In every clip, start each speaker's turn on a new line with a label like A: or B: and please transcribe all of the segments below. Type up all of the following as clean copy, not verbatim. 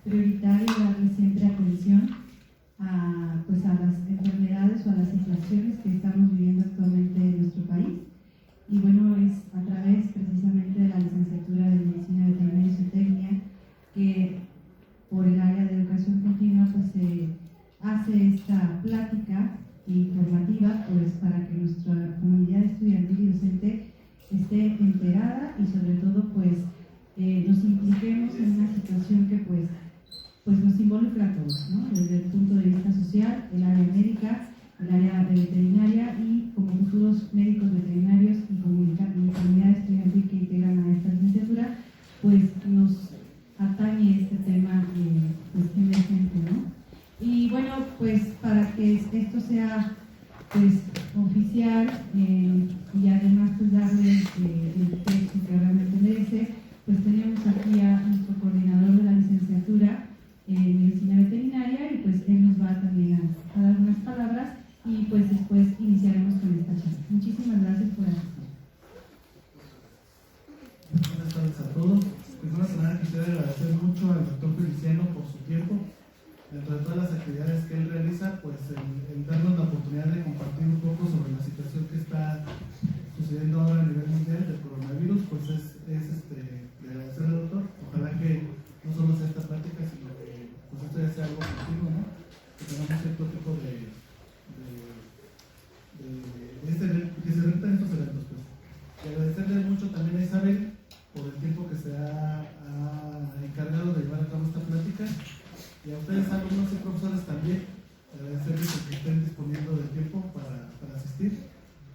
A: prioritario darle siempre atención pues a las enfermedades o a las situaciones que estamos viviendo actualmente en nuestro país. Y bueno, es a través precisamente de la licenciatura de Medicina Veterinaria y Zootecnia que por el área de educación continua pues se hace esta plática informativa pues para que nuestra comunidad estudiantil y docente esté enterada y sobre todo pues nos impliquemos en una situación que pues nos involucra a todos, ¿no? Desde el punto de vista social, el área médica, el área de veterinaria y como futuros médicos veterinarios y comunidad estudiantil que integran a esta licenciatura, pues nos atañe este tema pues emergente, ¿no? Y bueno, pues para que esto sea pues oficial y además pues darle el texto que realmente merece, pues tenemos aquí a nuestro coordinador de la licenciatura en Medicina Veterinaria y pues él nos va también a dar unas palabras y pues después iniciaremos con esta charla. Muchísimas gracias por asistir.
B: Buenas tardes a todos. Primero que nada quisiera agradecer mucho al doctor Feliciano por su tiempo. Dentro de todas las actividades que él realiza, pues en darnos la oportunidad de compartir un poco sobre la situación que está sucediendo ahora a nivel mundial del coronavirus, pues es de agradecerle, doctor. Ojalá que no solo sea esta plática, sino que pues esto ya sea algo continuo, ¿no? Que tengamos cierto tipo que se repitan estos eventos, pues. Y agradecerle mucho también a Isabel por el tiempo que se ha encargado de llevar a cabo esta plática. Y a ustedes, alumnos y profesores, también agradecerles que estén disponiendo del tiempo para asistir.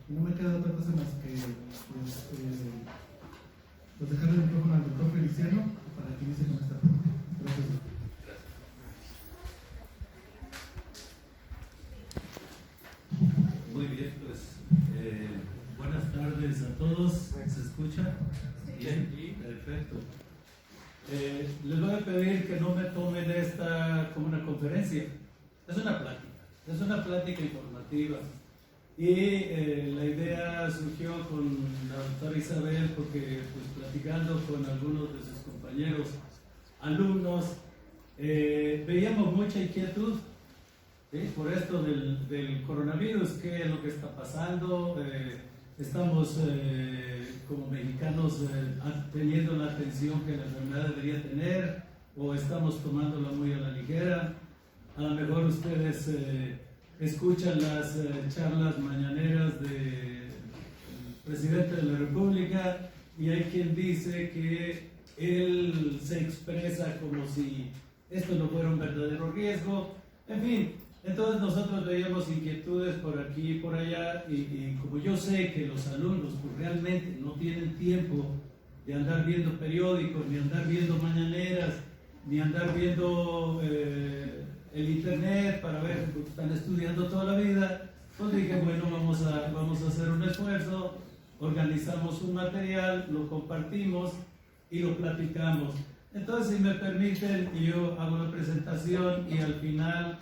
B: Y no me queda otra cosa más que pues dejarle el micrófono al doctor Feliciano para que inicie con esta plática. Gracias.
C: Muy bien, pues buenas tardes a todos. ¿Se escucha? Bien, perfecto. Les voy a pedir que no me tomen esta como una conferencia. Es una plática informativa. Y la idea surgió con la doctora Isabel porque pues platicando con algunos de sus compañeros alumnos veíamos mucha inquietud, ¿sí? Por esto del coronavirus, qué es lo que está pasando. Estamos como mexicanos teniendo la atención que la enfermedad debería tener o estamos tomándola muy a la ligera. A lo mejor ustedes escuchan las charlas mañaneras del presidente de la República y hay quien dice que él se expresa como si esto no fuera un verdadero riesgo. En fin, entonces nosotros veíamos inquietudes por aquí y por allá y como yo sé que los alumnos pues, realmente no tienen tiempo de andar viendo periódicos, ni andar viendo mañaneras, ni andar viendo el internet para ver, porque están estudiando toda la vida, pues dije, bueno, vamos a hacer un esfuerzo, organizamos un material, lo compartimos y lo platicamos. Entonces, si me permiten, yo hago la presentación y al final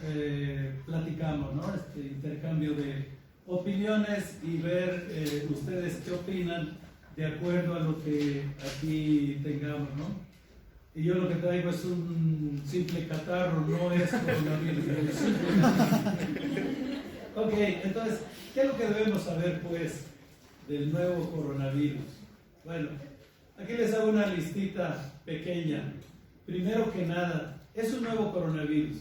C: platicamos, ¿no? Intercambio de opiniones y ver ustedes qué opinan de acuerdo a lo que aquí tengamos, ¿no? Y yo lo que traigo es un simple catarro, no es coronavirus. Ok, entonces, ¿qué es lo que debemos saber, pues, del nuevo coronavirus? Bueno, aquí les hago una listita pequeña. Primero que nada, es un nuevo coronavirus,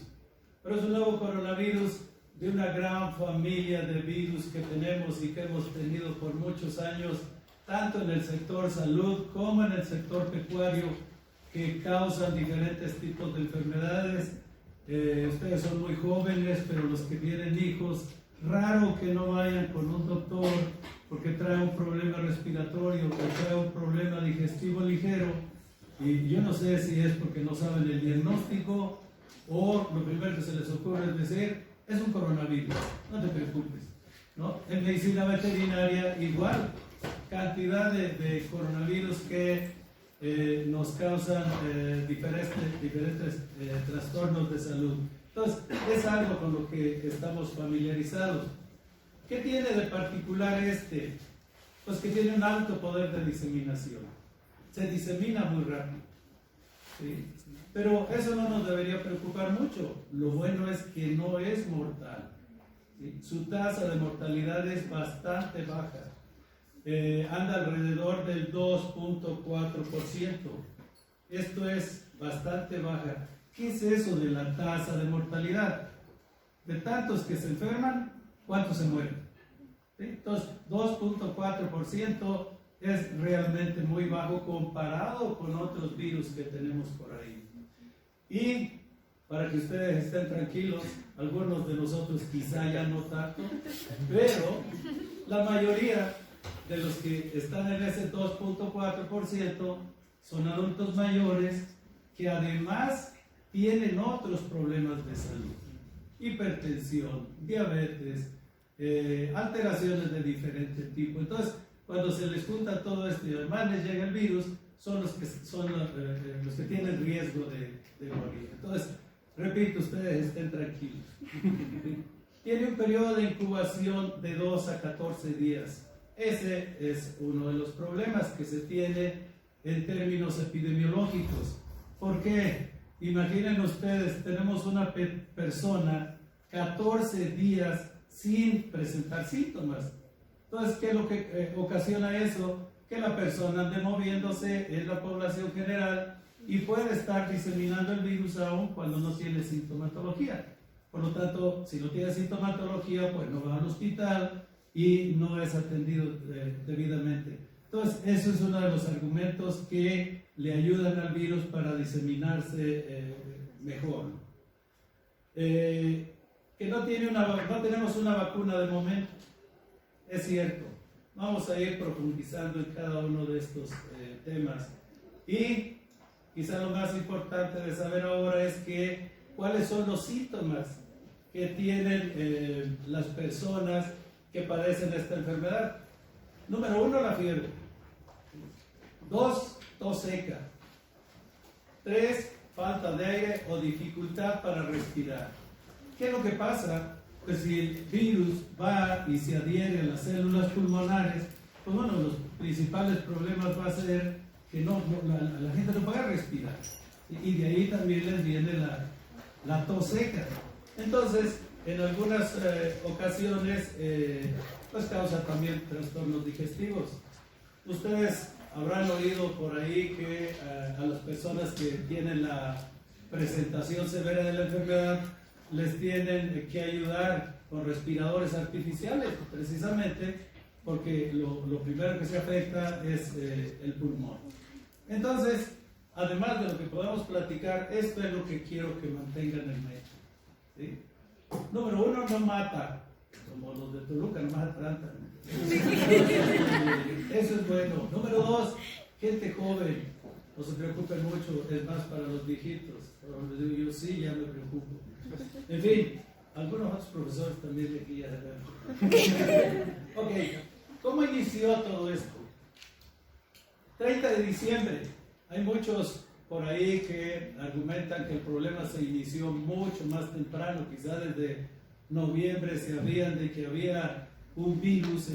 C: pero es un nuevo coronavirus de una gran familia de virus que tenemos y que hemos tenido por muchos años, tanto en el sector salud como en el sector pecuario, que causan diferentes tipos de enfermedades. Ustedes son muy jóvenes, pero los que tienen hijos, raro que no vayan con un doctor porque trae un problema respiratorio, que trae un problema digestivo ligero, y yo no sé si es porque no saben el diagnóstico o lo primero que se les ocurre es decir, es un coronavirus, no te preocupes, ¿no? En medicina veterinaria igual, cantidad de coronavirus que nos causan diferentes trastornos de salud. Entonces, es algo con lo que estamos familiarizados. ¿Qué tiene de particular este? Pues que tiene un alto poder de diseminación. Se disemina muy rápido. ¿sí? Pero eso no nos debería preocupar mucho. Lo bueno es que no es mortal, ¿sí? Su tasa de mortalidad es bastante baja. Anda alrededor del 2.4%. Esto es bastante baja. ¿Qué es eso de la tasa de mortalidad? De tantos que se enferman, ¿cuántos se mueren? ¿Sí? Entonces, 2.4% es realmente muy bajo comparado con otros virus que tenemos por ahí. Y para que ustedes estén tranquilos, algunos de nosotros quizá ya no tanto, pero la mayoría de los que están en ese 2.4% son adultos mayores que además tienen otros problemas de salud: hipertensión, diabetes, alteraciones de diferente tipo. Entonces, cuando se les junta todo esto y además les llega el virus, son los que tienen riesgo de morir. Entonces, repito, ustedes estén tranquilos. Tiene un periodo de incubación de 2 a 14 días. Ese es uno de los problemas que se tiene en términos epidemiológicos. ¿Por qué? Imaginen ustedes, tenemos una persona 14 días sin presentar síntomas. Entonces, ¿qué es lo que ocasiona eso? Que la persona ande moviéndose en la población general y puede estar diseminando el virus aún cuando no tiene sintomatología. Por lo tanto, si no tiene sintomatología, pues no va al hospital y no es atendido debidamente. Entonces, eso es uno de los argumentos que le ayudan al virus para diseminarse mejor. Que no tenemos una vacuna de momento, es cierto. Vamos a ir profundizando en cada uno de estos temas. Y quizá lo más importante de saber ahora es que cuáles son los síntomas que tienen las personas que padecen esta enfermedad. Número 1, la fiebre. 2, tos seca. 3, falta de aire o dificultad para respirar. ¿Qué es lo que pasa? Pues si el virus va y se adhiere a las células pulmonares, pues uno de los principales problemas va a ser que la gente no puede respirar. Y de ahí también les viene la tos seca. Entonces, en algunas ocasiones, pues causa también trastornos digestivos. Ustedes habrán oído por ahí que a las personas que tienen la presentación severa de la enfermedad les tienen que ayudar con respiradores artificiales, precisamente porque lo primero que se afecta es el pulmón. Entonces, además de lo que podamos platicar, esto es lo que quiero que mantengan en mente, ¿sí? Número 1, no mata, como los de Toluca, no matan. Eso es bueno. Número 2, gente joven, no se preocupen mucho, es más para los viejitos. Yo sí, ya me preocupo. En fin, algunos otros profesores también de aquí ya. Ok, ¿cómo inició todo esto? 30 de diciembre. Hay muchos por ahí que argumentan que el problema se inició mucho más temprano, quizá desde noviembre se habían de que había un virus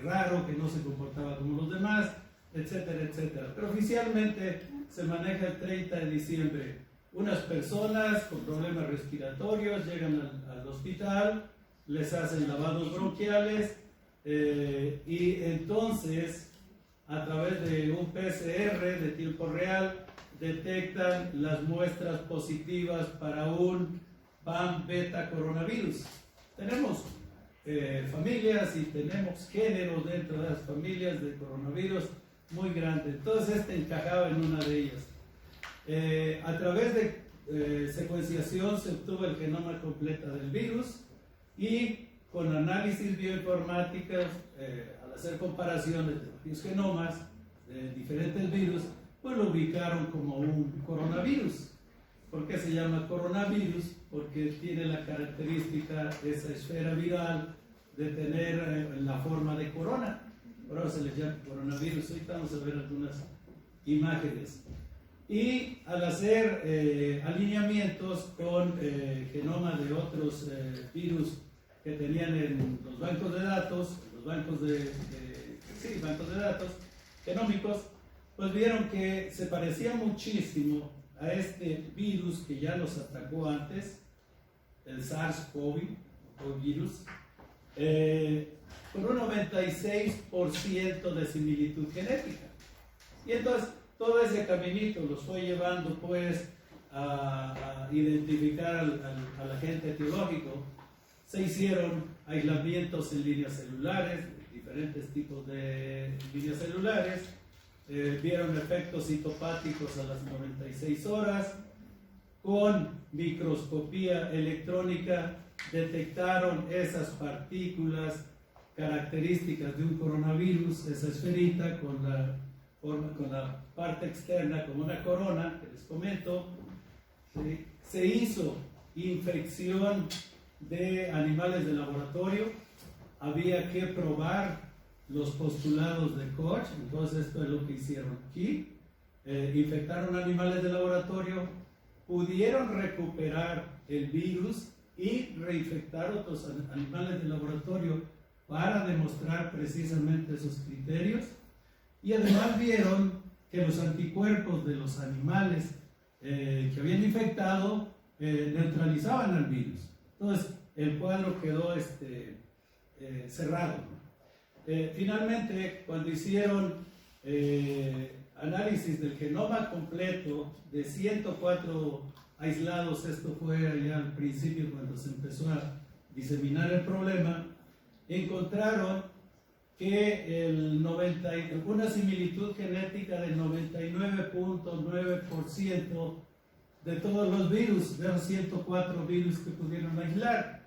C: raro que no se comportaba como los demás, etcétera, etcétera. Pero oficialmente se maneja el 30 de diciembre. Unas personas con problemas respiratorios llegan al hospital, les hacen lavados bronquiales y entonces a través de un PCR de tiempo real detectan las muestras positivas para un VAM beta coronavirus. Tenemos familias y tenemos géneros dentro de las familias de coronavirus muy grandes. Entonces encajaba en una de ellas. A través de secuenciación se obtuvo el genoma completo del virus y con análisis bioinformáticos, al hacer comparaciones de varios genomas de diferentes virus, pues lo ubicaron como un coronavirus. ¿Por qué se llama coronavirus? Porque tiene la característica, esa esfera viral, de tener la forma de corona. Por eso se les llama coronavirus. Hoy vamos a ver algunas imágenes. Y al hacer alineamientos con genomas de otros virus que tenían en los bancos de datos, bancos de datos genómicos, pues vieron que se parecía muchísimo a este virus que ya los atacó antes, el SARS-CoV virus, con un 96% de similitud genética. Y entonces todo ese caminito los fue llevando pues a identificar al agente etiológico. Se hicieron aislamientos en líneas celulares, diferentes tipos de líneas celulares, vieron efectos citopáticos a las 96 horas, con microscopía electrónica detectaron esas partículas características de un coronavirus, esa esferita con la parte externa como una corona, que les comento. Se hizo infección de animales de laboratorio, había que probar los postulados de Koch, entonces esto es lo que hicieron aquí, infectaron animales de laboratorio, pudieron recuperar el virus y reinfectar otros animales de laboratorio para demostrar precisamente esos criterios, y además vieron que los anticuerpos de los animales que habían infectado neutralizaban al virus. Entonces el cuadro quedó cerrado. Finalmente, cuando hicieron análisis del genoma completo de 104 aislados, esto fue allá al principio cuando se empezó a diseminar el problema, encontraron que una similitud genética del 99.9% de todos los virus, de los 104 virus que pudieron aislar.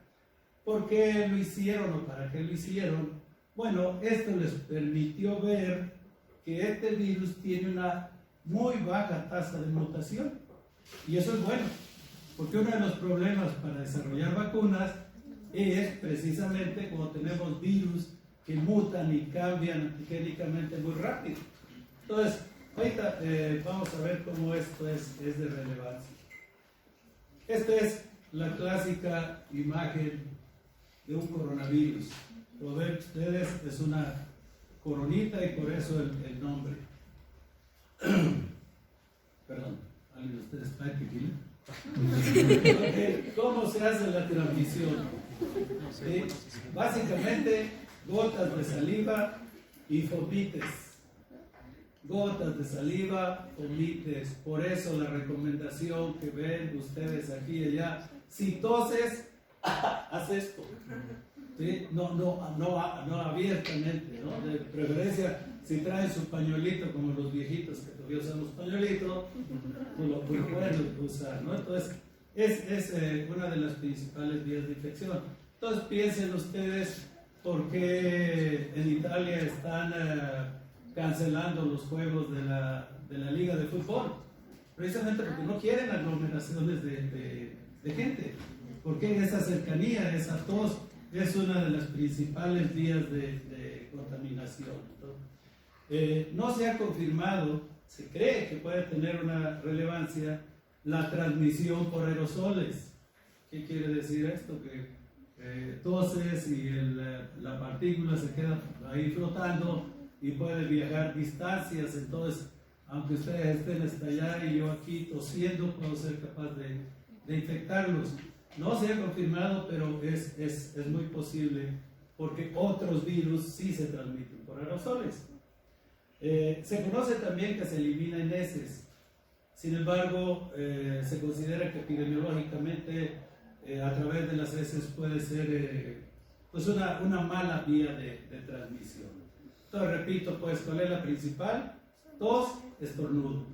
C: ¿Por qué lo hicieron o para qué lo hicieron? Bueno, esto les permitió ver que este virus tiene una muy baja tasa de mutación. Y eso es bueno, porque uno de los problemas para desarrollar vacunas es precisamente cuando tenemos virus que mutan y cambian antigénicamente muy rápido. Entonces, ahorita vamos a ver cómo esto es de relevancia. Esta es la clásica imagen de un coronavirus. Como ven ustedes, es una coronita y por eso el nombre. Perdón, ¿alguien de ustedes está tequila? Okay. ¿Cómo se hace la transmisión? ¿Sí? Básicamente, gotas de saliva y fomites. Gotas de saliva, fomites. Por eso la recomendación que ven ustedes aquí y allá, si toses, haz esto. ¿Sí? No abiertamente, ¿no? De preferencia, si traen su pañuelito, como los viejitos que todavía usan los pañuelitos, pues lo pueden usar, ¿no? Entonces, es una de las principales vías de infección. Entonces, piensen ustedes por qué en Italia están cancelando los juegos de la Liga de Fútbol. Precisamente porque no quieren aglomeraciones de gente. Porque esa cercanía, esa tos, es una de las principales vías de contaminación, ¿no? No se ha confirmado, se cree que puede tener una relevancia la transmisión por aerosoles. ¿Qué quiere decir esto? Que toses y la partícula se queda ahí flotando y puede viajar distancias. Entonces, aunque ustedes estén hasta allá y yo aquí tosiendo, puedo ser capaz de infectarlos. No se ha confirmado, pero es muy posible, porque otros virus sí se transmiten por aerosoles. Se conoce también que se elimina en heces. Sin embargo, se considera que epidemiológicamente a través de las heces puede ser pues una mala vía de transmisión. Entonces, repito, pues, ¿cuál es la principal? Tos, estornudo.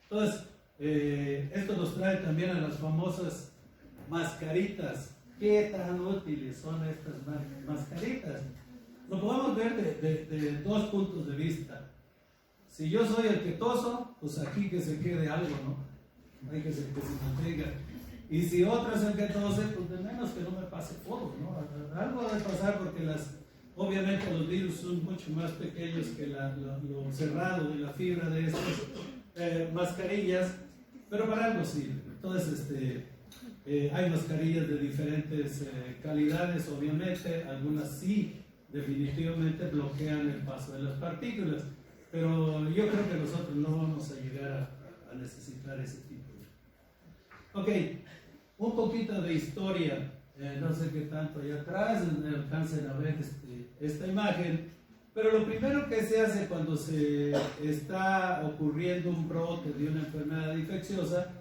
C: Entonces, esto nos trae también a las famosas mascaritas. ¿Qué tan útiles son estas mascaritas? Lo podemos ver de dos puntos de vista. Si yo soy el que toso, pues aquí que se quede algo, ¿no? Hay que se mantenga. Y si otro es el que tose, pues de menos que no me pase todo, ¿no? Algo debe pasar porque obviamente los virus son mucho más pequeños que lo cerrado de la fibra de estas mascarillas, pero para algo sirve. Entonces, hay mascarillas de diferentes calidades, obviamente, algunas sí definitivamente bloquean el paso de las partículas, pero yo creo que nosotros no vamos a llegar a necesitar ese tipo de Ok, un poquito de historia. No sé qué tanto allá atrás alcancen a ver esta imagen, pero lo primero que se hace cuando se está ocurriendo un brote de una enfermedad infecciosa,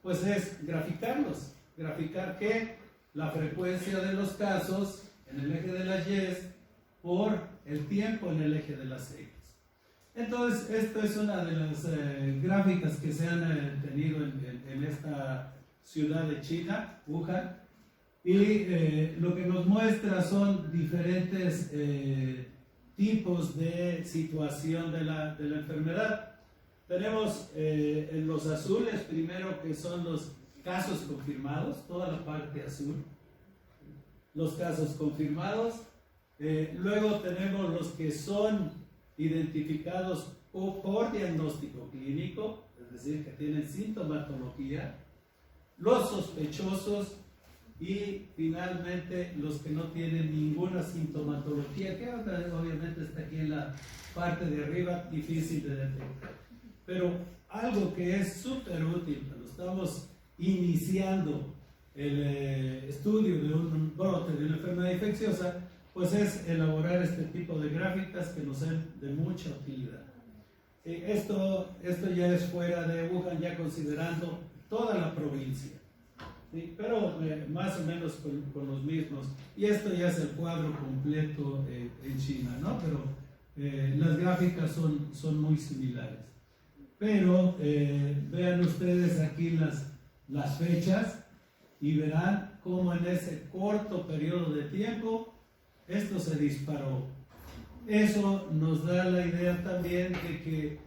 C: pues es graficarlos. Graficar que la frecuencia de los casos en el eje de las Y por el tiempo en el eje de las X. Entonces, esto es una de las gráficas que se han tenido en esta ciudad de China, Wuhan, y lo que nos muestra son diferentes tipos de situación de la enfermedad. Tenemos en los azules primero, que son los casos confirmados, toda la parte azul, los casos confirmados. Luego tenemos los que son identificados por diagnóstico clínico, es decir, que tienen sintomatología, los sospechosos y finalmente los que no tienen ninguna sintomatología, que obviamente está aquí en la parte de arriba, difícil de detectar. Pero algo que es súper útil cuando estamos iniciando el estudio de un brote de una enfermedad infecciosa, pues es elaborar este tipo de gráficas que nos son de mucha utilidad. Esto ya es fuera de Wuhan, ya considerando toda la provincia, ¿sí? Pero más o menos con los mismos. Y esto ya es el cuadro completo en China, ¿no? Pero las gráficas son muy similares. Pero vean ustedes aquí las fechas y verán cómo en ese corto periodo de tiempo esto se disparó. Eso nos da la idea también de que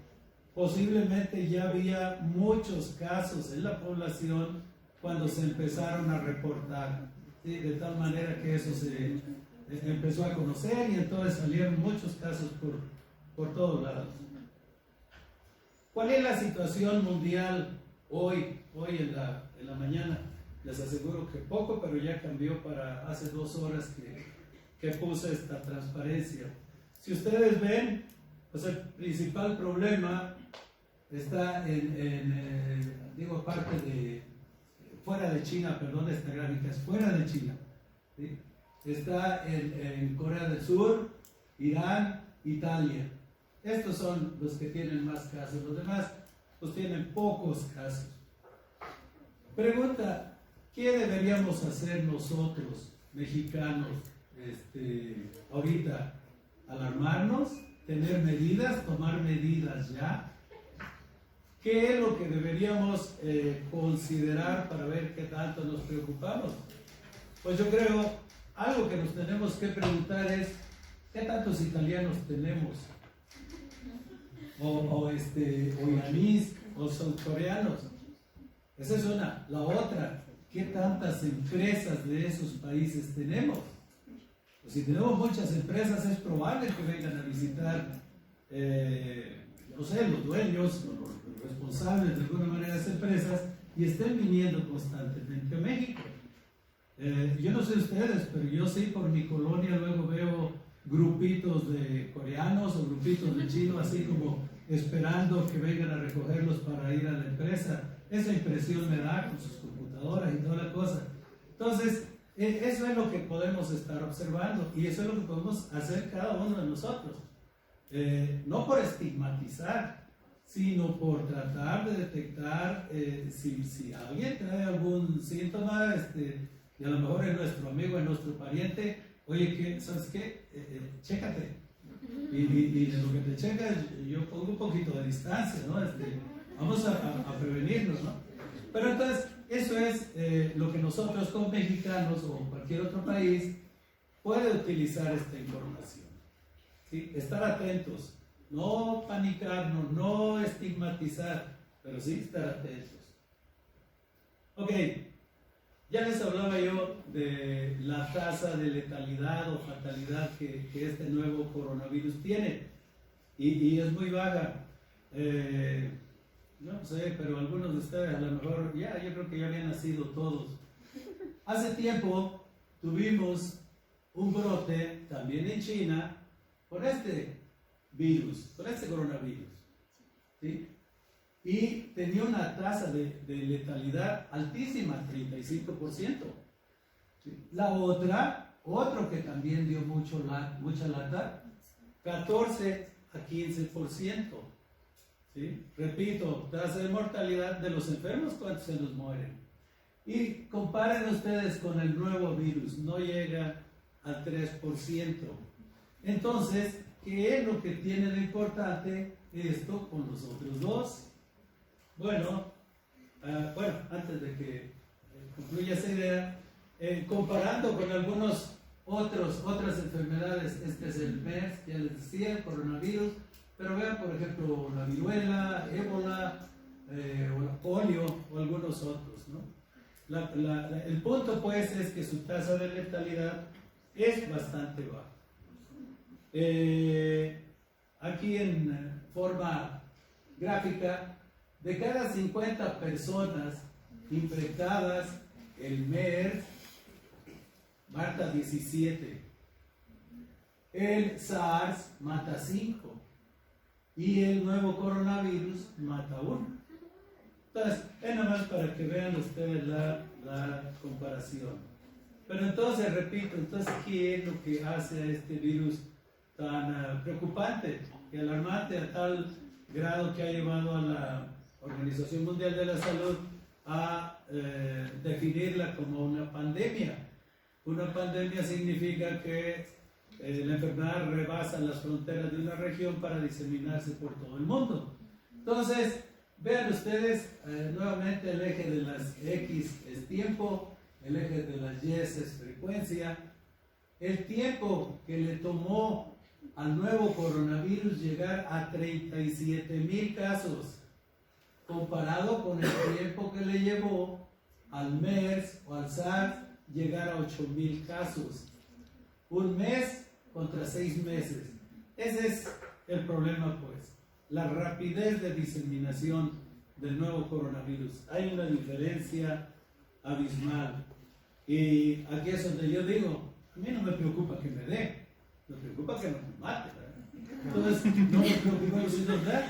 C: posiblemente ya había muchos casos en la población cuando se empezaron a reportar, ¿sí? De tal manera que eso se empezó a conocer y entonces salieron muchos casos por todos lados. ¿Cuál es la situación mundial hoy en la mañana? Les aseguro que poco, pero ya cambió para hace 2 horas que puse esta transparencia. Si ustedes ven, pues el principal problema está aparte de, fuera de China, perdón, esta gráfica es fuera de China, ¿sí? Está en Corea del Sur, Irán, Italia. Estos son los que tienen más casos, los demás pues tienen pocos casos. Pregunta, ¿qué deberíamos hacer nosotros, mexicanos, ahorita? ¿Alarmarnos? ¿Tener medidas? ¿Tomar medidas ya? ¿Qué es lo que deberíamos considerar para ver qué tanto nos preocupamos? Pues yo creo, algo que nos tenemos que preguntar es, ¿qué tantos italianos tenemos? O iraníes, o surcoreanos. Esa es una. La otra, ¿qué tantas empresas de esos países tenemos? Pues si tenemos muchas empresas, es probable que vengan a visitar, no sé, los dueños, los responsables de alguna manera de esas empresas, y estén viniendo constantemente a México. Yo no sé ustedes, pero yo sí, por mi colonia luego veo grupitos de coreanos o grupitos de chinos, así como esperando que vengan a recogerlos para ir a la empresa. Esa impresión me da con sus computadoras y toda la cosa. Entonces, eso es lo que podemos estar observando y eso es lo que podemos hacer cada uno de nosotros. No por estigmatizar, sino por tratar de detectar si alguien trae algún síntoma, y a lo mejor es nuestro amigo, es nuestro pariente. Oye, ¿sabes qué? Chécate. Y de lo que te checas, yo pongo un poquito de distancia, ¿no? Vamos a prevenirnos, ¿no? Pero entonces, eso es lo que nosotros como mexicanos o cualquier otro país puede utilizar esta información, ¿sí? Estar atentos, no panicarnos, no estigmatizar, pero sí estar atentos. Ok. Ya les hablaba yo de la tasa de letalidad o fatalidad que este nuevo coronavirus tiene y es muy baja. No sé, pero algunos de ustedes a lo mejor yo creo que ya habían nacido todos. Hace tiempo tuvimos un brote también en China por este virus, por este coronavirus, ¿sí? y tenía una tasa de letalidad altísima, 35%. La otro que también dio mucha lata, 14 a 15%. ¿Sí? Repito, tasa de mortalidad de los enfermos, ¿cuántos se nos mueren? Y comparen ustedes con el nuevo virus, no llega al 3%. Entonces, ¿qué es lo que tiene de importante esto con los otros dos? Bueno, antes de que concluya esa idea, comparando con otras enfermedades, este es el MERS, ya les decía, el coronavirus, pero vean, por ejemplo, la viruela, ébola, o la polio, o algunos otros, ¿no? El punto, pues, es que su tasa de letalidad es bastante baja. Aquí en forma gráfica, de cada 50 personas infectadas, el MERS mata 17, el SARS mata 5 y el nuevo coronavirus mata 1. Entonces, es nada más para que vean ustedes la comparación. Pero entonces, repito, ¿qué es lo que hace a este virus tan preocupante y alarmante a tal grado que ha llevado a la Organización Mundial de la Salud a definirla como una pandemia? Una pandemia significa que la enfermedad rebasa las fronteras de una región para diseminarse por todo el mundo. Entonces, vean ustedes, nuevamente el eje de las X es tiempo, el eje de las Y es frecuencia. El tiempo que le tomó al nuevo coronavirus llegar a 37,000 casos, comparado con el tiempo que le llevó al MERS o al SARS llegar a 8,000 casos. Un mes contra 6 meses. Ese es el problema, pues. La rapidez de diseminación del nuevo coronavirus. Hay una diferencia abismal. Y aquí es donde yo digo, a mí no me preocupa que me dé, me preocupa que no me mate, ¿verdad? Entonces, no me preocupa si nos da,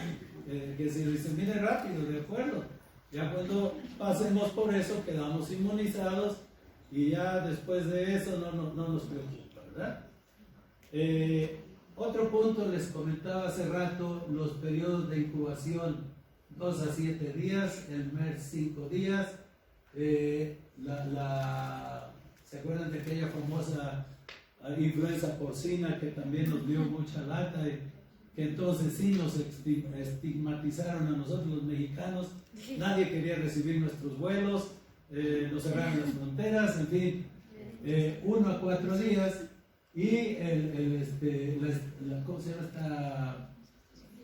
C: que se disemine rápido, ¿de acuerdo? Ya cuando pasemos por eso, quedamos inmunizados y ya después de eso no nos preocupa, ¿verdad? Otro punto, les comentaba hace rato, los periodos de incubación, 2 a 7 días, el MERS 5 días, ¿se acuerdan de aquella famosa influenza porcina que también nos dio mucha lata? Que entonces sí nos estigmatizaron a nosotros los mexicanos, nadie quería recibir nuestros vuelos, nos cerraron las fronteras, en fin, 1 a 4 días. Y ¿cómo se llama esta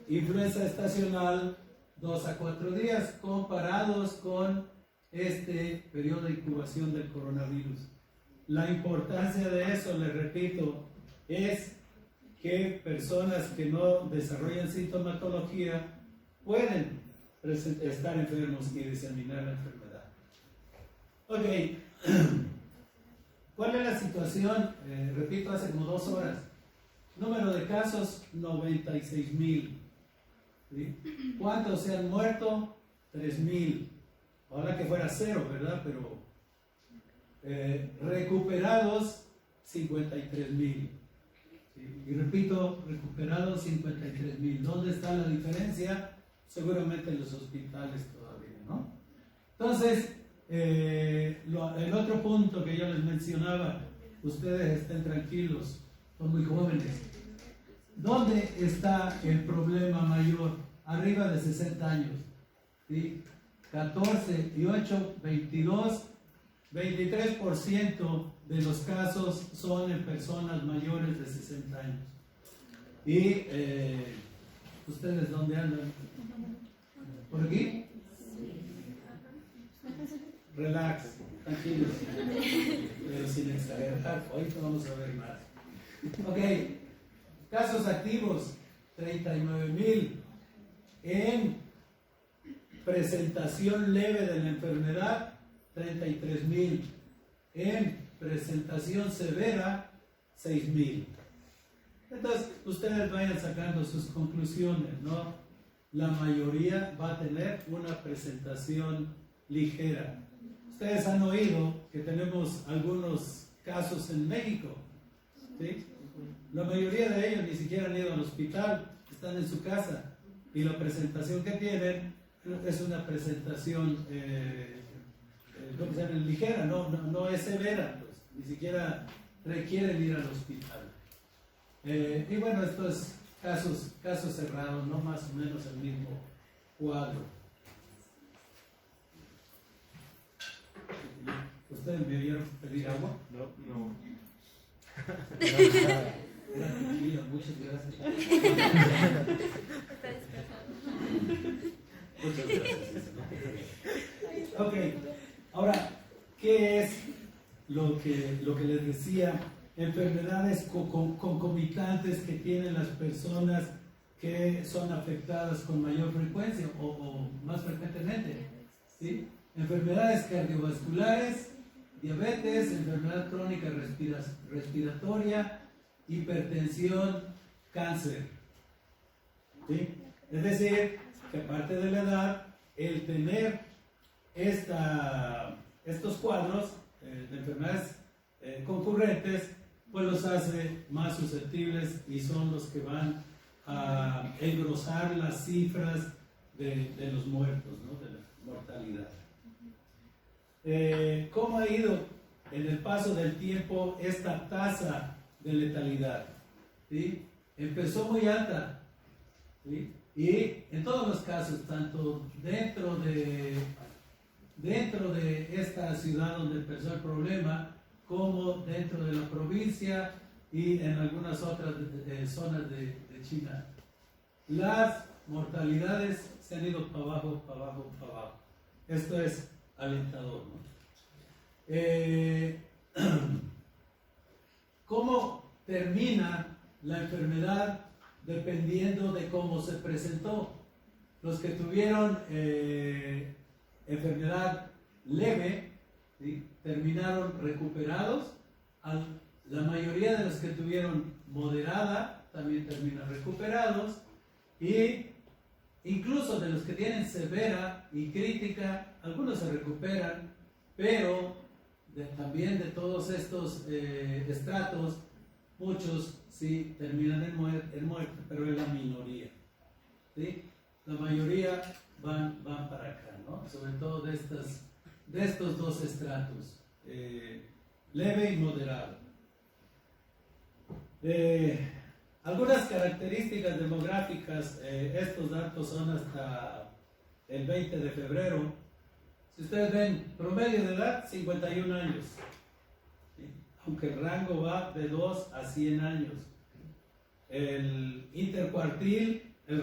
C: influenza estacional? 2 a 4 días, comparados con este periodo de incubación del coronavirus. La importancia de eso, les repito, es que personas que no desarrollan sintomatología pueden estar enfermos y diseminar la enfermedad. Ok. ¿Cuál es la situación? Repito, hace como 2 horas. Número de casos, 96,000. ¿Sí? ¿Cuántos se han muerto? 3,000. Ojalá que fuera 0, ¿verdad? Pero recuperados, 53,000. ¿Sí? Y repito, recuperados, 53,000. ¿Dónde está la diferencia? Seguramente en los hospitales todavía, ¿no? Entonces, el otro punto que yo les mencionaba, ustedes estén tranquilos, son muy jóvenes. ¿Dónde está el problema mayor? Arriba de 60 años. ¿Sí? 14 y 8, 23% de los casos son en personas mayores de 60 años. ¿Y ustedes dónde andan? ¿Por aquí? Relax, tranquilos, pero sin exagerar. Hoy vamos a ver más. Ok, casos activos, 39,000. En presentación leve de la enfermedad, 33,000. En presentación severa, 6,000. Entonces, ustedes vayan sacando sus conclusiones, ¿no? la mayoría va a tener una presentación ligera. Ustedes han oído que tenemos algunos casos en México, ¿sí? La mayoría de ellos ni siquiera han ido al hospital, están en su casa y la presentación que tienen es una presentación ¿cómo se llama? Ligera, no es severa, pues, ni siquiera requieren ir al hospital. Y bueno, estos casos cerrados, no más o menos el mismo cuadro. ¿Ustedes me vieron pedir agua?
D: No.
C: Tranquila, muchas gracias. Muchas gracias. Ok, ahora, ¿qué es lo que les decía? Enfermedades concomitantes que tienen las personas que son afectadas con mayor frecuencia o más frecuentemente, ¿sí? Enfermedades cardiovasculares, diabetes, enfermedad crónica respiratoria, hipertensión, cáncer, ¿sí? Es decir, que aparte de la edad, el tener estos cuadros de enfermedades concurrentes, pues los hace más susceptibles y son los que van a engrosar las cifras de los muertos, ¿no? De la mortalidad. ¿Cómo ha ido en el paso del tiempo esta tasa de letalidad? ¿Sí? Empezó muy alta, ¿sí? Y en todos los casos, tanto dentro de esta ciudad donde empezó el problema, como dentro de la provincia y en algunas otras zonas de China, las mortalidades se han ido para abajo, para abajo, para abajo. Esto es alentador, ¿no? ¿Cómo termina la enfermedad? Dependiendo de cómo se presentó. Los que tuvieron enfermedad leve, ¿sí?, terminaron recuperados. La mayoría de los que tuvieron moderada también terminan recuperados. Y incluso de los que tienen severa y crítica, algunos se recuperan, pero también de todos estos estratos, muchos sí terminan en muerte, pero es la minoría, ¿sí? La mayoría van para acá, ¿no? Sobre todo de estos dos estratos, leve y moderado. Algunas características demográficas, estos datos son hasta el 20 de febrero. Si ustedes ven, promedio de edad, 51 años. ¿Sí? Aunque el rango va de 2 a 100 años. El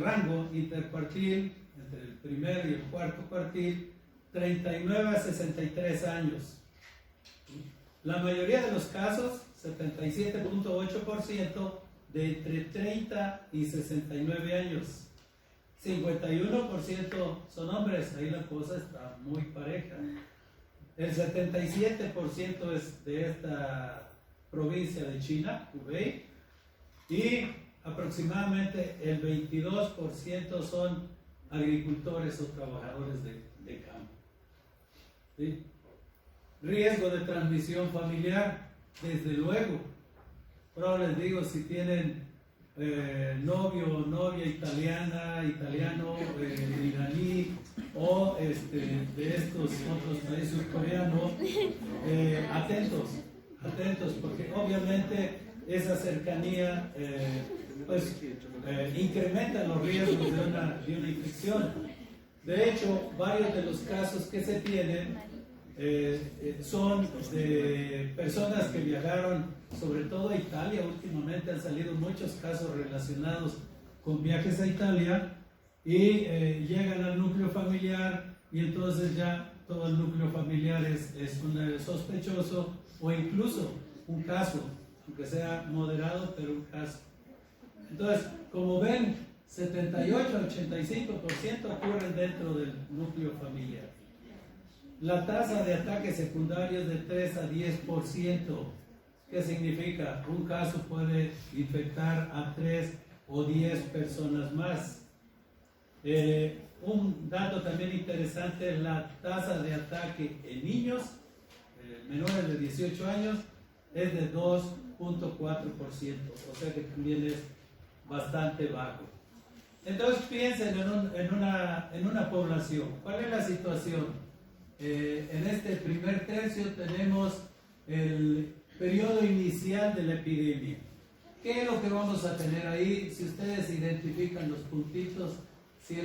C: rango intercuartil, entre el primer y el cuarto cuartil, 39 a 63 años. ¿Sí? La mayoría de los casos, 77.8%, de entre 30 y 69 años. 51% son hombres, ahí la cosa está muy pareja. El 77% es de esta provincia de China, Hubei, y aproximadamente el 22% son agricultores o trabajadores de campo. ¿Sí? Riesgo de transmisión familiar, desde luego. Pero les digo, si tienen novio o novia italiano, iraní o de estos otros países coreanos, atentos, porque obviamente esa cercanía incrementa los riesgos de una infección. De hecho, varios de los casos que se tienen son de personas que viajaron sobre todo a Italia. Últimamente han salido muchos casos relacionados con viajes a Italia y llegan al núcleo familiar y entonces ya todo el núcleo familiar es un sospechoso o incluso un caso, aunque sea moderado, pero un caso. Entonces, como ven, 78 a 85% ocurren dentro del núcleo familiar. La tasa de ataques secundarios de 3 a 10%. ¿Qué significa? Un caso puede infectar a 3 o 10 personas más. Un dato también interesante es la tasa de ataque en niños menores de 18 años es de 2.4%, o sea que también es bastante bajo. Entonces piensen en una población. ¿Cuál es la situación? En este primer tercio tenemos el periodo inicial de la epidemia. ¿Qué es lo que vamos a tener ahí? Si ustedes identifican los puntitos, si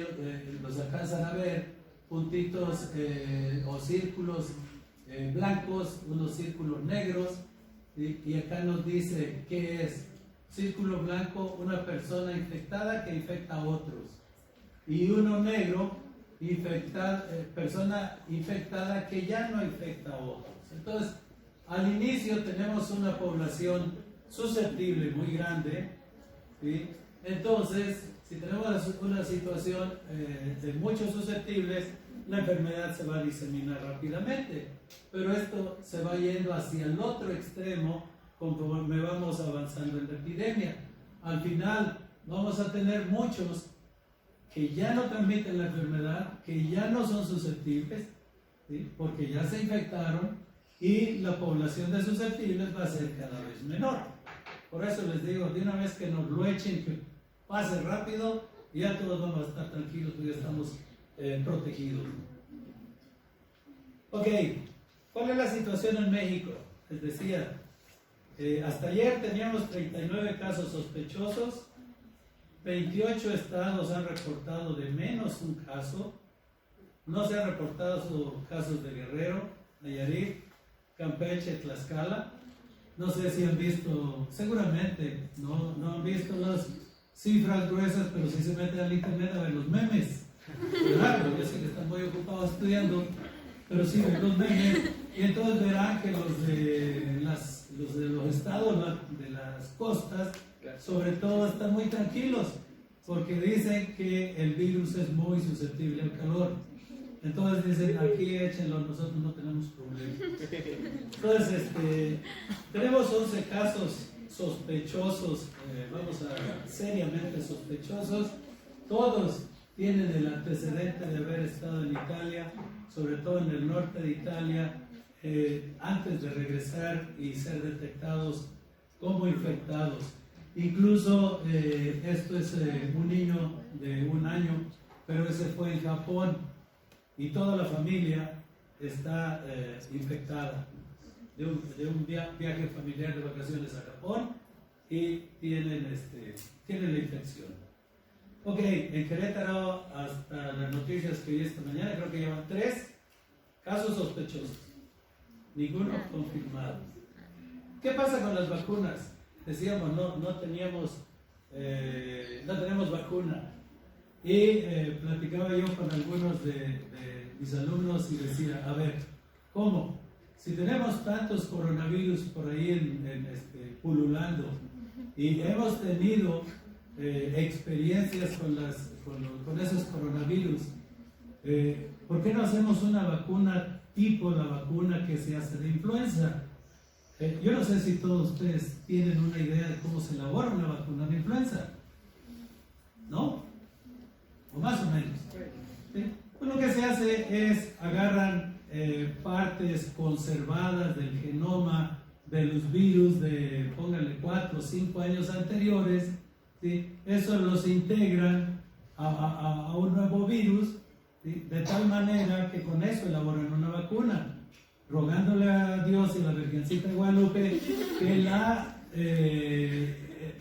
C: los alcanzan a ver, puntitos o círculos blancos, unos círculos negros, y acá nos dice qué es. Círculo blanco, una persona infectada que infecta a otros, y uno negro, persona infectada que ya no infecta a otros. Entonces, al inicio tenemos una población susceptible muy grande, ¿sí? Entonces, si tenemos una situación de muchos susceptibles, la enfermedad se va a diseminar rápidamente, pero esto se va yendo hacia el otro extremo conforme vamos avanzando en la epidemia. Al final vamos a tener muchos que ya no transmiten la enfermedad, que ya no son susceptibles, ¿sí? Porque ya se infectaron, y la población de susceptibles va a ser cada vez menor. Por eso les digo, de una vez que nos lo echen, que pase rápido, y ya todos vamos a estar tranquilos porque ya estamos protegidos. Ok, ¿cuál es la situación en México? Les decía, hasta ayer teníamos 39 casos sospechosos, 28 estados han reportado de menos un caso, no se han reportado casos de Guerrero, Nayarit, Campeche, Tlaxcala. No sé si han visto, seguramente no han visto las cifras gruesas, pero si se meten al internet a ver los memes, ¿verdad? Yo sé que están muy ocupados estudiando, pero sí ven los memes, y entonces verán que los de los estados de las costas, sobre todo, están muy tranquilos, porque dicen que el virus es muy susceptible al calor. Entonces dicen, aquí échenlo, nosotros no tenemos problema. Entonces, tenemos 11 casos sospechosos, seriamente sospechosos. Todos tienen el antecedente de haber estado en Italia, sobre todo en el norte de Italia, antes de regresar y ser detectados como infectados. Incluso esto es un niño de 1 año, pero ese fue en Japón, y toda la familia está infectada de un viaje familiar de vacaciones a Japón, y tienen la infección. Ok, en Querétaro, hasta las noticias que vi esta mañana, creo que llevan 3 casos sospechosos, ninguno confirmado. ¿Qué pasa con las vacunas? Decíamos, no tenemos vacuna. Y platicaba yo con algunos de mis alumnos y decía, a ver, ¿cómo? Si tenemos tantos coronavirus por ahí pululando, y hemos tenido experiencias con esos coronavirus, ¿por qué no hacemos una vacuna tipo la vacuna que se hace de influenza? Yo no sé si todos ustedes tienen una idea de cómo se elabora una vacuna de influenza, ¿no? O más o menos. ¿Sí? Pues lo que se hace es agarran partes conservadas del genoma de los virus de, pónganle, 4 o 5 años anteriores, ¿sí? Eso los integran a un nuevo virus, ¿sí? De tal manera que con eso elaboran una vacuna, rogándole a Dios y a la Virgencita de Guadalupe que la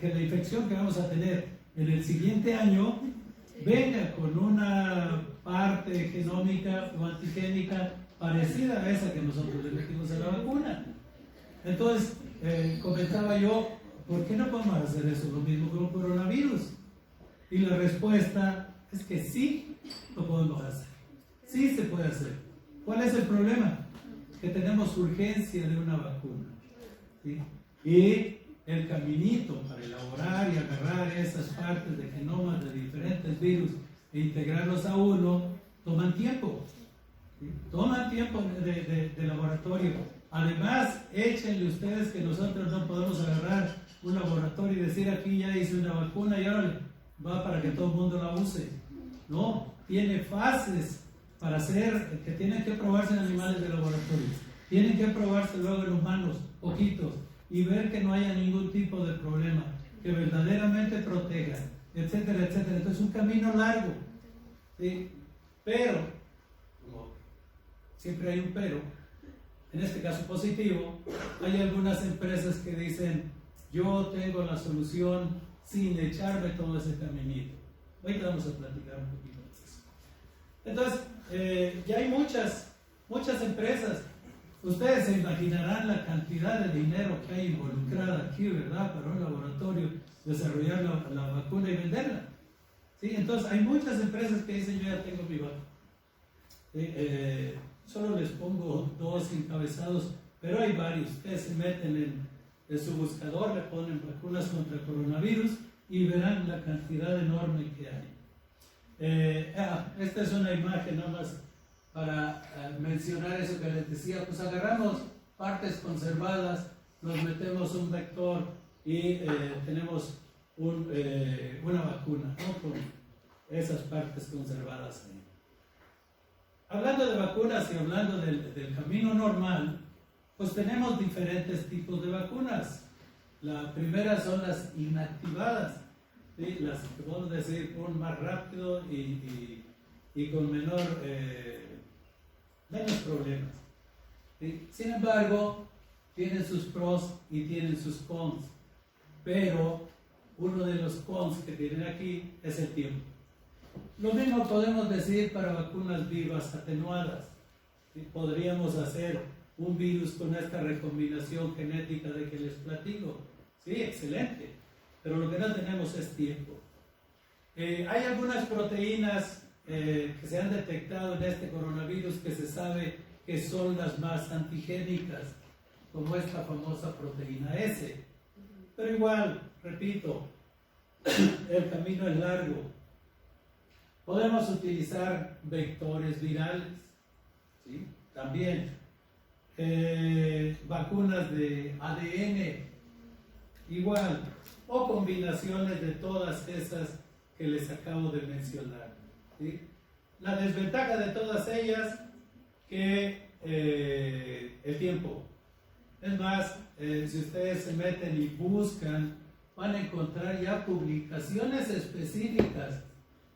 C: infección que vamos a tener en el siguiente año venga con una parte genómica o antigénica parecida a esa que nosotros le metimos a la vacuna. Entonces, comentaba yo, ¿por qué no podemos hacer eso lo mismo con el coronavirus? Y la respuesta es que sí lo podemos hacer. Sí se puede hacer. ¿Cuál es el problema? Que tenemos urgencia de una vacuna, ¿sí? Y el caminito para elaborar y agarrar esas partes de genomas de diferentes virus e integrarlos a uno toman tiempo, ¿sí? Toman tiempo de laboratorio. Además, échenle ustedes que nosotros no podemos agarrar un laboratorio y decir, aquí ya hice una vacuna y ahora va para que todo el mundo la use. No, tiene fases para hacer, que tienen que probarse en animales de laboratorio, tienen que probarse luego en humanos, poquitos, y ver que no haya ningún tipo de problema, que verdaderamente proteja, etcétera, etcétera. Entonces, un camino largo, ¿sí? Pero, como siempre hay un pero, en este caso positivo, hay algunas empresas que dicen, yo tengo la solución sin echarme todo ese caminito. Hoy vamos a platicar un poquito de eso. Entonces, ya hay muchas empresas. Ustedes se imaginarán la cantidad de dinero que hay involucrada aquí, ¿verdad? Para un laboratorio desarrollar la vacuna y venderla. ¿Sí? Entonces, hay muchas empresas que dicen, yo ya tengo mi vacuna. Solo les pongo 2 encabezados, pero hay varios. Ustedes se meten en su buscador, le ponen vacunas contra el coronavirus y verán la cantidad enorme que hay. Esta es una imagen nada más para mencionar eso que les decía. Pues agarramos partes conservadas, nos metemos un vector y tenemos una vacuna, ¿no? Con esas partes conservadas ahí. Hablando de vacunas y hablando del camino normal, pues tenemos diferentes tipos de vacunas. La primera son las inactivadas, ¿sí? Las que podemos decir con más rápido y con menos problemas, ¿sí? Sin embargo, tienen sus pros y tienen sus cons, pero uno de los cons que tienen aquí es el tiempo. Lo mismo podemos decir para vacunas vivas atenuadas. ¿Sí? Podríamos hacer un virus con esta recombinación genética de que les platico. Sí, excelente. Pero lo que no tenemos es tiempo. Hay algunas proteínas que se han detectado en este coronavirus que se sabe que son las más antigénicas, como esta famosa proteína S. Pero igual, repito, el camino es largo. Podemos utilizar vectores virales, ¿sí? También vacunas de ADN, igual, o combinaciones de todas esas que les acabo de mencionar, ¿sí? La desventaja de todas ellas que el tiempo. Es más, si ustedes se meten y buscan, van a encontrar ya publicaciones específicas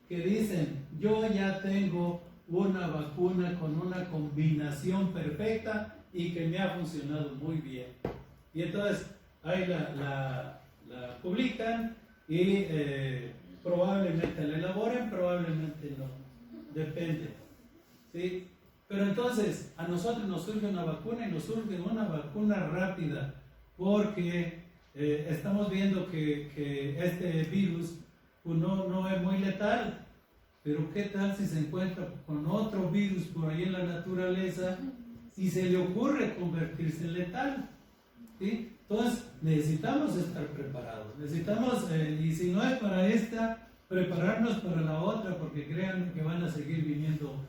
C: que dicen, yo ya tengo una vacuna con una combinación perfecta y que me ha funcionado muy bien. Y entonces ahí la publican y probablemente la elaboren, probablemente no, depende, ¿sí? Pero entonces a nosotros nos surge una vacuna y nos surge una vacuna rápida porque estamos viendo que este virus no es muy letal, pero ¿qué tal si se encuentra con otro virus por ahí en la naturaleza y se le ocurre convertirse en letal? ¿Sí? Entonces necesitamos estar preparados, necesitamos, y si no es para esta, prepararnos para la otra, porque crean que van a seguir viniendo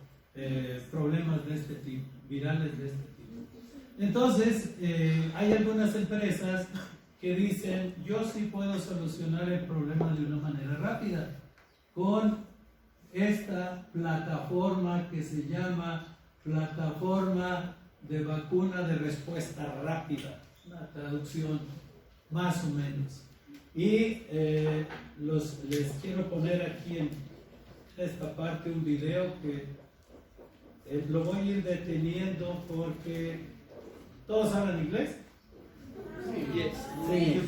C: problemas de este tipo, virales de este tipo. Entonces, hay algunas empresas que dicen, yo sí puedo solucionar el problema de una manera rápida con esta plataforma que se llama plataforma de vacuna de respuesta rápida, una traducción más o menos. Y les quiero poner aquí en esta parte un video que lo voy a ir deteniendo porque ¿todos hablan inglés?
D: Sí, yes.
C: Sí.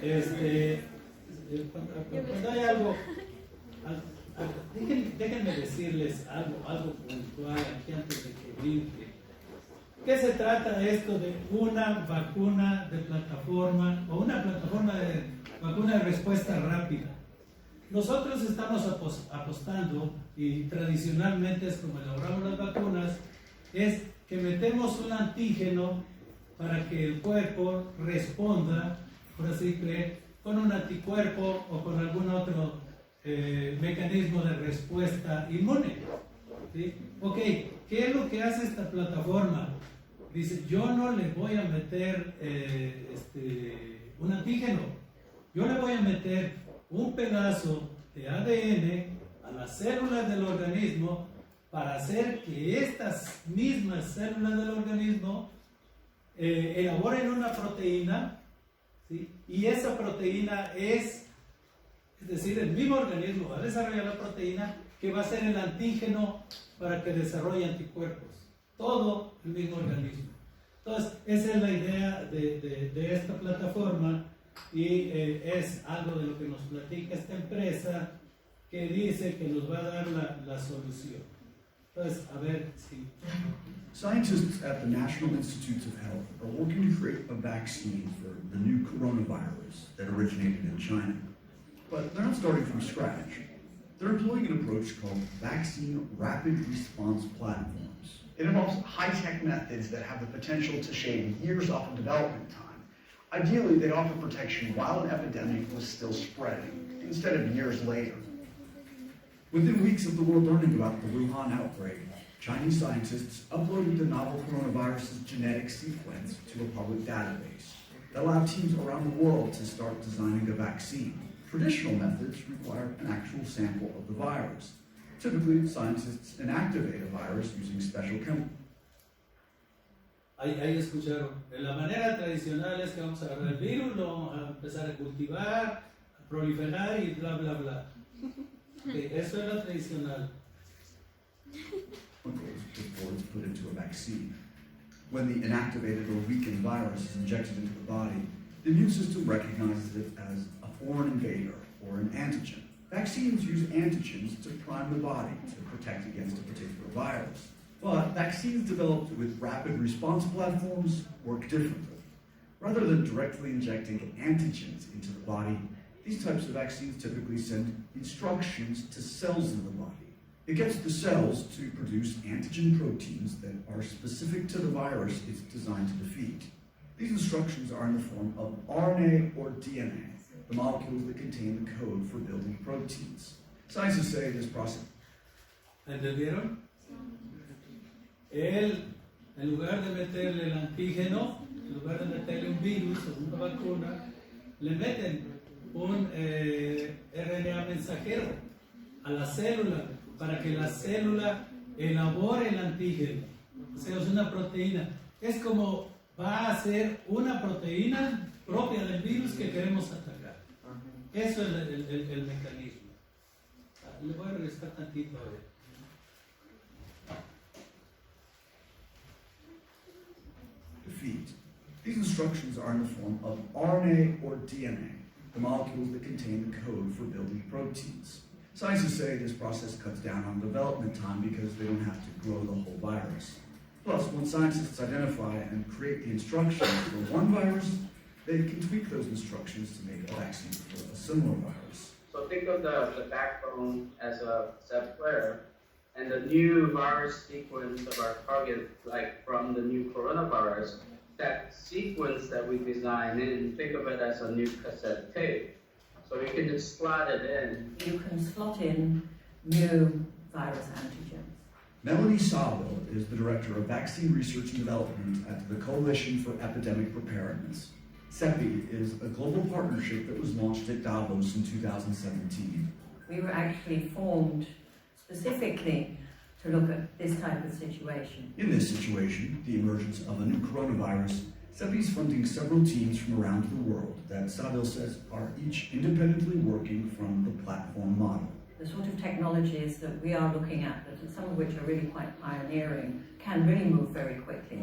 C: Entonces, cuando hay algo, déjenme decirles algo puntual aquí antes de que brinque. ¿Qué se trata esto de una vacuna de plataforma o una plataforma de vacuna de respuesta rápida? Nosotros estamos apostando, y tradicionalmente es como elaboramos las vacunas, es que metemos un antígeno para que el cuerpo responda, por así que, con un anticuerpo o con algún otro mecanismo de respuesta inmune. ¿Sí? Ok, ¿qué es lo que hace esta plataforma? Dice, yo no le voy a meter un antígeno, yo le voy a meter un pedazo de ADN a las células del organismo para hacer que estas mismas células del organismo elaboren una proteína, ¿sí? Y esa proteína es decir, el mismo organismo va a desarrollar la proteína que va a ser el antígeno para que desarrolle anticuerpos. Todo el mismo organismo. Entonces, esa es la idea de esta plataforma y es algo de lo que nos platica esta empresa que dice que nos va a dar la solución. Entonces, a ver si...
E: Scientists at the National Institutes of Health are working to create a vaccine for the new coronavirus that originated in China. But they're not starting from scratch. They're employing an approach called Vaccine Rapid Response Platforms.
F: It involves high-tech methods that have the potential to shave years off of development time. Ideally, they'd offer protection while an epidemic was still spreading, instead of years later.
E: Within weeks of the world learning about the Wuhan outbreak, Chinese scientists uploaded the novel coronavirus's genetic sequence to a public database that allowed teams around the world to start designing a vaccine. Traditional methods require an actual sample of the virus. Typically, scientists inactivate a virus using special chemicals.
C: Ahí escucharon. La manera tradicional es que vamos a agarrar el virus, lo vamos a empezar a cultivar, a proliferar y bla, bla, bla. Okay, eso es lo tradicional.
E: Before it's put into a vaccine. When the inactivated or weakened virus is injected into the body, the immune system recognizes it as a foreign invader or an antigen. Vaccines use antigens to prime the body to protect against a particular virus. But vaccines developed with rapid response platforms work differently. Rather than directly injecting antigens into the body, these types of vaccines typically send instructions to cells in the body. It gets the cells to produce antigen proteins that are specific to the virus it's designed to defeat. These instructions are in the form of RNA or DNA, the molecules that contain the code for building proteins. Scientists say this process...
C: ¿Entendieron? Él, en lugar de meterle el antígeno, en lugar de meterle un virus o una vacuna, le meten un RNA mensajero a la célula para que la célula elabore el antígeno. O sea, es una proteína. Es como va a ser una proteína propia del virus que queremos atacar. Eso es el mecanismo. Le voy a regresar tantito a ver.
E: Defeat. These instructions are in the form of RNA or DNA, the molecules that contain the code for building proteins. Scientists say this process cuts down on development time because they don't have to grow the whole virus. Plus, when scientists identify and create the instructions for one virus, they can tweak those instructions to make a vaccine for a similar virus.
D: So think of the backbone as a step player, and the new virus sequence of our target, like from the new coronavirus, that sequence that we design in, think of it as a new cassette tape. So you can just slot it in.
G: You can slot in new virus antigens.
E: Melanie Sawhill is the Director of Vaccine Research and Development at the Coalition for Epidemic Preparedness. CEPI is a global partnership that was launched at Davos in 2017.
G: We were actually formed specifically to look at this type of situation.
E: In this situation, the emergence of a new coronavirus, CEPI is funding several teams from around the world that Sawhill says are each independently working from the platform model.
G: The sort of technologies that we are looking at, some of which are really quite pioneering, can really move very quickly.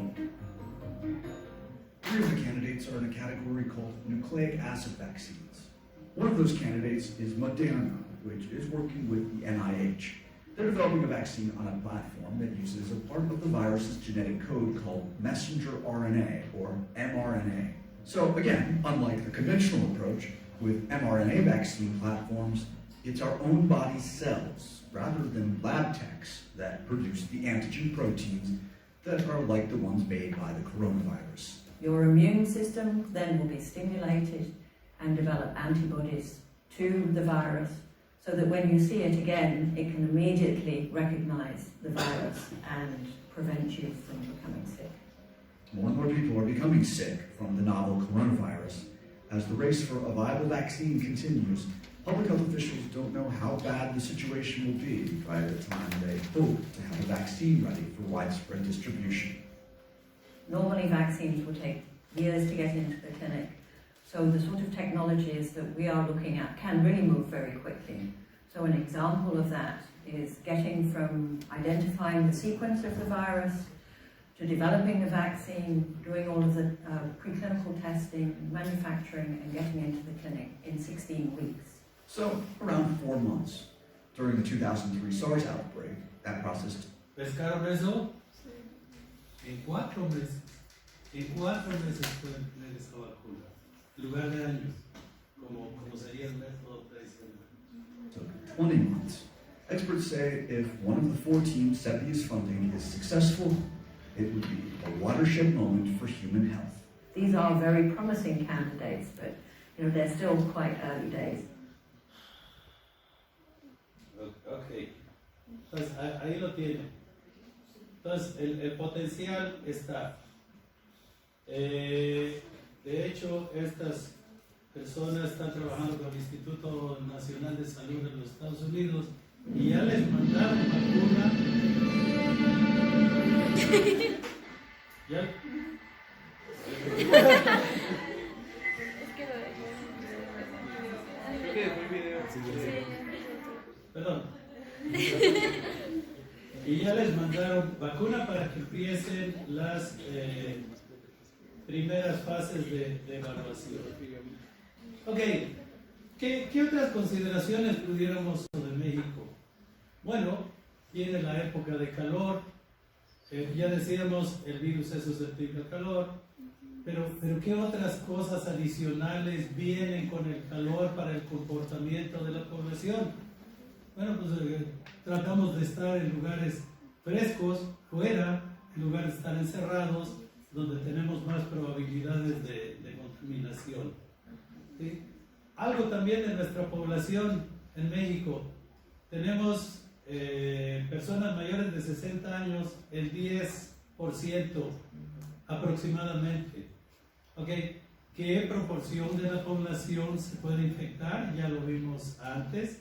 E: 3 of the candidates are in a category called nucleic acid vaccines. One of those candidates is Moderna, which is working with the NIH. They're developing a vaccine on a platform that uses a part of the virus's genetic code called messenger RNA, or mRNA. So again, unlike the conventional approach, with mRNA vaccine platforms, it's our own body cells, rather than lab techs, that produce the antigen proteins that are like the ones made by the coronavirus.
G: Your immune system then will be stimulated and develop antibodies to the virus, so that when you see it again, it can immediately recognize the virus and prevent you from becoming sick.
E: More and more people are becoming sick from the novel coronavirus As the race for a viable vaccine continues, public health officials don't know how bad the situation will be by the time they hope to have a vaccine ready for widespread distribution.
G: Normally vaccines will take years to get into the clinic, so the sort of technologies that we are looking at can really move very quickly. So an example of that is getting from identifying the sequence of the virus to developing the vaccine, doing all of the preclinical testing, manufacturing, and getting into the clinic in 16 weeks.
E: So, around 4 months. During the 2003 SARS outbreak, that process took.
C: ¿Pescaron eso? En 4 meses. En 4 meses fue tener esa vacuna. En lugar de años, como sería el método tradicional.
E: Took 20 months. Experts say if one of the 4 teams CEPI's funding is successful, it would be a watershed moment for human health.
G: These are very promising candidates, but they're still quite early days.
C: Ok. Entonces, ahí lo tienen. Entonces, el potencial está. De hecho, estas personas están trabajando con el Instituto Nacional de Salud de los Estados Unidos y ya les mandaron vacuna. ¿Ya? Perdón. Y ya les mandaron vacuna para que empiecen las primeras fases de evaluación. Ok, ¿qué otras consideraciones pudiéramos de México? Bueno, viene la época de calor, ya decíamos, el virus es susceptible al calor, pero ¿qué otras cosas adicionales vienen con el calor para el comportamiento de la población? Bueno, pues tratamos de estar en lugares frescos, fuera, en lugar de estar encerrados, donde tenemos más probabilidades de contaminación. ¿Sí? Algo también de nuestra población en México. Tenemos personas mayores de 60 años, el 10% aproximadamente. ¿Okay? ¿Qué proporción de la población se puede infectar? Ya lo vimos antes.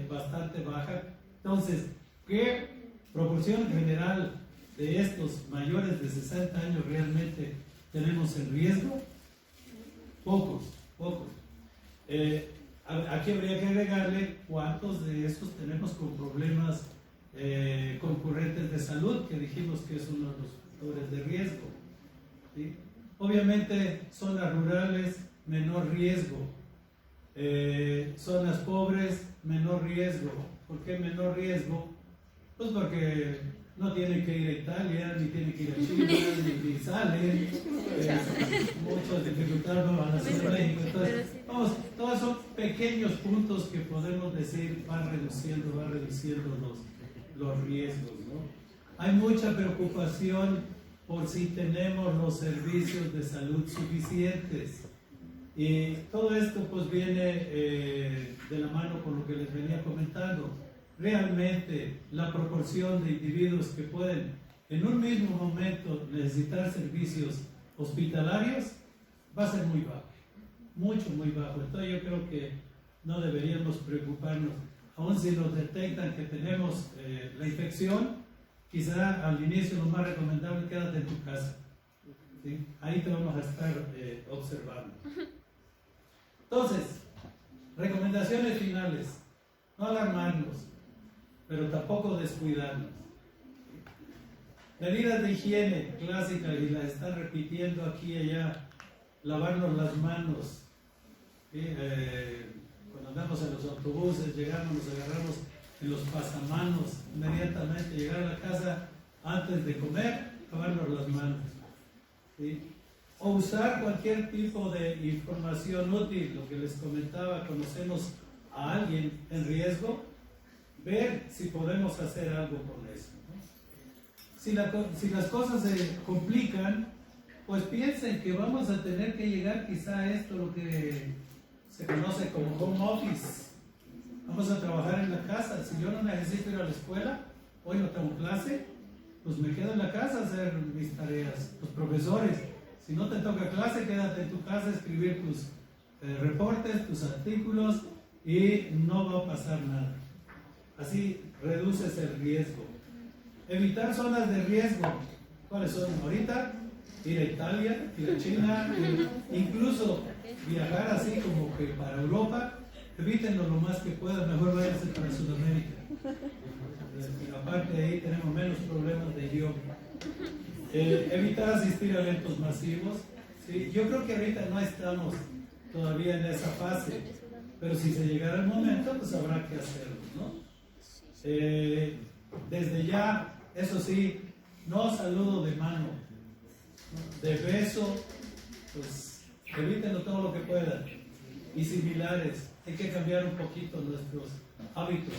C: Bastante baja. Entonces, ¿qué proporción general de estos mayores de 60 años realmente tenemos en riesgo? Pocos. Aquí habría que agregarle cuántos de estos tenemos con problemas concurrentes de salud, que dijimos que es uno de los factores de riesgo. ¿Sí? Obviamente, zonas rurales, menor riesgo. Zonas pobres, menor riesgo. ¿Por qué menor riesgo? Pues porque no tienen que ir a Italia, ni tienen que ir a China, ni salen. Muchas dificultades no van a hacer México. Entonces, vamos, todos son pequeños puntos que podemos decir van reduciendo los riesgos, ¿no? Hay mucha preocupación por si tenemos los servicios de salud suficientes. Y todo esto pues viene de la mano con lo que les venía comentando. Realmente la proporción de individuos que pueden en un mismo momento necesitar servicios hospitalarios va a ser muy bajo, muy bajo. Entonces yo creo que no deberíamos preocuparnos, aun si nos detectan que tenemos la infección, quizá al inicio lo más recomendable es quédate en tu casa. ¿Sí? Ahí te vamos a estar observando. Entonces, recomendaciones finales, no alarmarnos, pero tampoco descuidarnos. Medidas de higiene clásicas, y las están repitiendo aquí y allá, lavarnos las manos. ¿Sí? Cuando andamos en los autobuses, llegamos, nos agarramos en los pasamanos, inmediatamente llegar a la casa, antes de comer, lavarnos las manos. ¿Sí? O usar cualquier tipo de información útil, lo que les comentaba, conocemos a alguien en riesgo, ver si podemos hacer algo con eso, ¿no? Si las cosas se complican, pues piensen que vamos a tener que llegar quizá a esto, lo que se conoce como home office. Vamos a trabajar en la casa. Si yo no necesito ir a la escuela, hoy no tengo clase, pues me quedo en la casa a hacer mis tareas. Los profesores, si no te toca clase, quédate en tu casa a escribir reportes, tus artículos y no va a pasar nada. Así reduces el riesgo. Evitar zonas de riesgo. ¿Cuáles son ahorita? Ir a Italia, ir a China, incluso viajar así como que para Europa. Evítenlo lo más que puedan, mejor váyanse para Sudamérica. Aparte de ahí tenemos menos problemas de idioma. Evitar asistir a eventos masivos. ¿Sí? Yo creo que ahorita no estamos todavía en esa fase, pero si se llegara el momento, pues habrá que hacerlo, ¿no? Desde ya, eso sí, no saludo de mano, de beso, pues evítenlo todo lo que puedan. Y similares, hay que cambiar un poquito nuestros hábitos.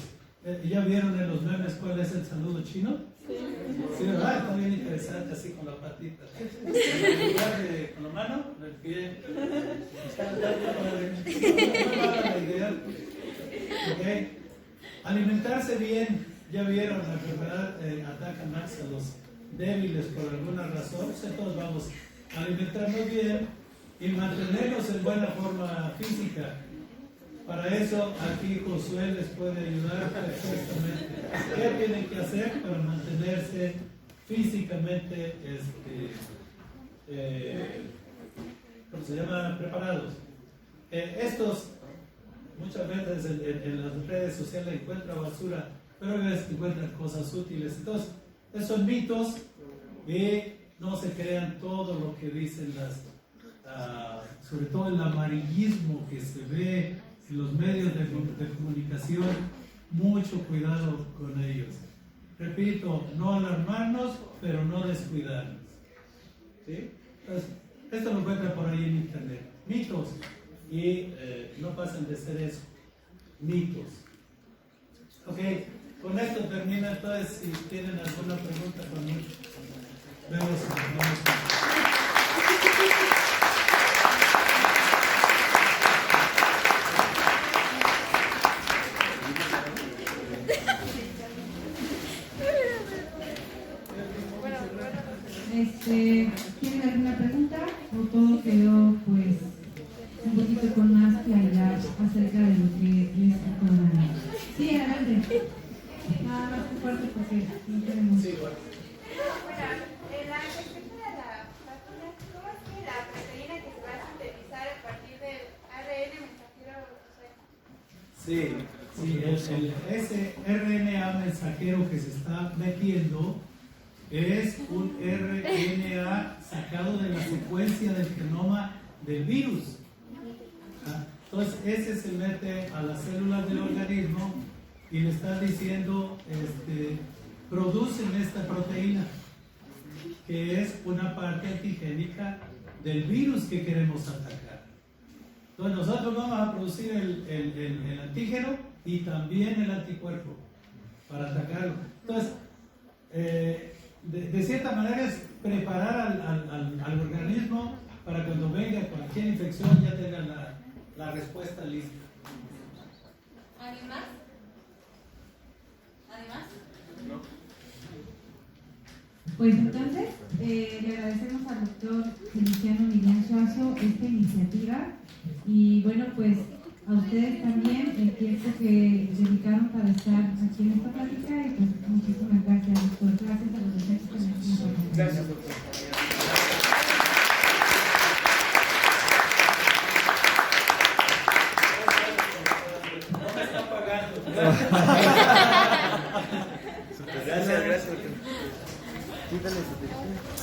C: ¿Ya vieron en los memes cuál es el saludo chino? Sí, ¿verdad? Está bien interesante, así con la patita. En lugar de con la mano, con el pie. La idea. ¿Okay? Alimentarse bien. Ya vieron, la enfermedad ataca más a los débiles por alguna razón. Entonces vamos a alimentarnos bien y mantenernos en buena forma física. Para eso aquí Josué les puede ayudar perfectamente. ¿Qué tienen que hacer para mantenerse físicamente ¿cómo se llama? Preparados? Estos muchas veces en las redes sociales encuentran basura, pero a veces encuentran cosas útiles. Entonces, esos son mitos y no se crean todo lo que dicen sobre todo el amarillismo que se ve en los medios de comunicación. Mucho cuidado con ellos. Repito, no alarmarnos, pero no descuidarnos. ¿Sí? Entonces, esto lo encuentran por ahí en internet. Mitos. Y no pasan de ser eso. Mitos. Ok, con esto termina. Entonces, si tienen alguna pregunta conmigo, vemos si vamos a...
A: ¿Tienen alguna pregunta? ¿O todo quedó pues un poquito con más claridad acerca de lo que es el coronavirus? Sí, adelante. Nada más muy fuerte porque no tenemos...
C: Sí, bueno.
H: Respecto de la vacuna, ¿cómo es que la proteína que se va a sintetizar a partir del ARN mensajero?
C: Sí, ese RNA mensajero que se está metiendo es un RNA sacado de la secuencia del genoma del virus. Entonces, ese se mete a las células del organismo y le están diciendo, producen esta proteína, que es una parte antigénica del virus que queremos atacar. Entonces, nosotros vamos a producir el antígeno y también el anticuerpo para atacarlo. Entonces, de cierta manera es preparar al organismo para cuando venga cualquier infección ya tenga la respuesta lista.
H: ¿Alguien más? No.
A: Pues entonces, le agradecemos al doctor Feliciano Millán Suazo esta iniciativa y bueno, pues a ustedes también el tiempo que dedicaron para estar aquí en esta plática y pues muchísimas gracias, doctor. Gracias a los docentes que nos acompañaron.
B: Gracias, doctor.
C: No me están pagando.
I: Gracias, doctor. Quítale su